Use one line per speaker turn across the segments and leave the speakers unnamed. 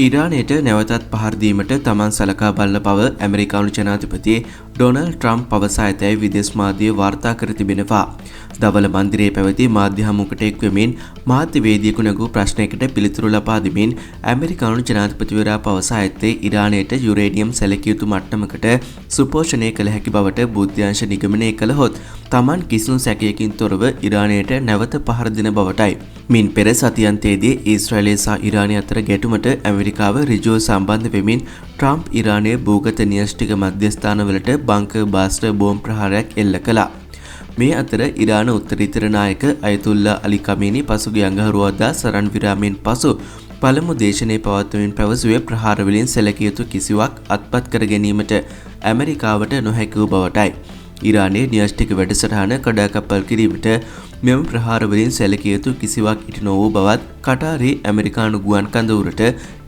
ඉරානයට නැවතත් පහර දීමට තමන් සලකා බලන බව ඇමරිකානු ජනාධිපති ඩොනල්ඩ් ට්‍රම්ප් පවසා ඇතැයි විදේශ මාධ්‍ය වාර්තා කර තිබෙනවා. දවල මන්දිරයේ පැවති මාධ්‍ය හමුවකට එක්වෙමින් මාධ්‍යවේදියෙකු නැගූ ප්‍රශ්නයකට පිළිතුරු ලබා දෙමින් ඇමරිකානු ජනාධිපතිවරයා පවසා ඇත්තේ ඉරානයට යුරේනියම් සැලකිය යුතු මට්ටමකට සුපෝෂණය කළ හැකි බවට බුද්ධ්‍යංශ නිගමනය කළහොත් තමන් කිසිදු සැකයකින් තොරව ඉරානයට නැවත පහර දෙන බවටයි. මින් පෙර සතියන්තයේදී ඊශ්‍රායලය සහ ඉරානය අතර ගැටුමට ඇමරිකාව ඍජුව සම්බන්ධ වෙමින් ට්‍රම්ප් ඉරානයේ භූගත න්‍යෂ්ටික මධ්‍යස්ථානවලට බංකර් බාස්ටර් බෝම්බ ප්‍රහාරයක් එල්ල කළා. මේ අතර ඉරාන උත්තරීතර නායක අයතුල්ලා අලි කමීනි පසුගිය අඟහරුවාදා සරන් විරාමයෙන් පසු පළමු දේශනය පවත්වමින් පැවසුවේ ප්‍රහාර වලින් සැලකිය යුතු කිසිවක් අත්පත් කර ගැනීමට ඇමරිකාවට නොහැකි වූ බවටයි. ඉරානයේ න්‍යෂ්ටික වැඩසටහන කඩාකප්පල් කිරීමට මෙම ප්‍රහාර වලින් සැලකිය යුතු කිසිවක් ඉටු නොවූ බවත් කටාරේ ඇමරිකානු ගුවන් කඳවුරට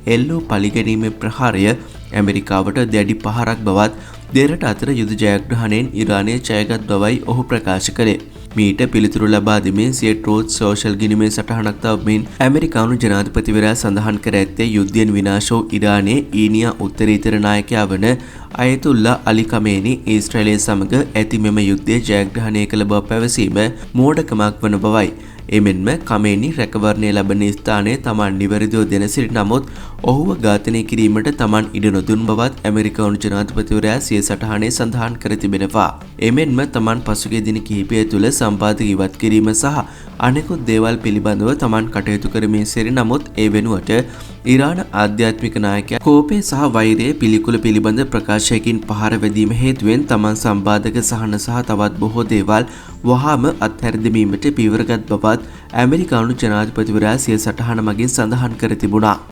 එල්ලූ පලිගැනීමේ ප්‍රහාරය ඇමරිකාවට දැඩි පහරක් බවත් දෙරට අතර යුද ජයග්‍රහණයෙන් ඉරානය ජයගත් බවයි ඔහු ප්‍රකාශ කළේ. මීට පිළිතුරු ලබා දෙමින් සිය ට්‍රූත් සෝෂල් ගිණුමේ සටහනක් තවමින් ඇමරිකානු ජනාධිපතිවරයා සඳහන් කර ඇත්තේ යුද්ධයෙන් විනාශ වූ ඉරානයේ ඊනියා උත්තරීතර 나යකයා වන අයතුල්ලා අලි කමේනි ඊශ්‍රායලය සමග ඇති මෙම යුද්ධය ජයග්‍රහණය කළ බව පැවසීම මෝඩකමක් වන බවයි. එමෙන්ම කමේනි රැකවරණය ලබන ස්ථානයේ තමන් නිවැරදිව දෙන සිටි නමුත් ඔහුව ඝාතනය කිරීමට තමන් ඉඩ නොදුන් බවත් ඇමරිකානු ජනාධිපතිවරයා සිය සටහනේ සඳහන් කර තිබෙනවා. එමෙන්ම තමන් පසුගිය දින කිහිපය තුළ සම්පාදක ඉවත් කිරීම සහ අනෙකුත් දේවල් පිළිබඳව තමන් කටයුතු කරමින් සිටි නමුත් ඒ වෙනුවට ඉරාන ආධ්‍යාත්මික නායකයා කෝපය සහ වෛරය පිළිකුල පිළිබඳ ප්‍රකාශයකින් පහර වැදීම හේතුවෙන් තමන් සම්පාදක සහන සහ තවත් බොහෝ දේවල් වහාම අත්හැර දැමීමට පියවරගත් බවත් ඇමරිකානු ජනාධිපතිවරයා සිය සටහන මගින් සඳහන් කර තිබුණා.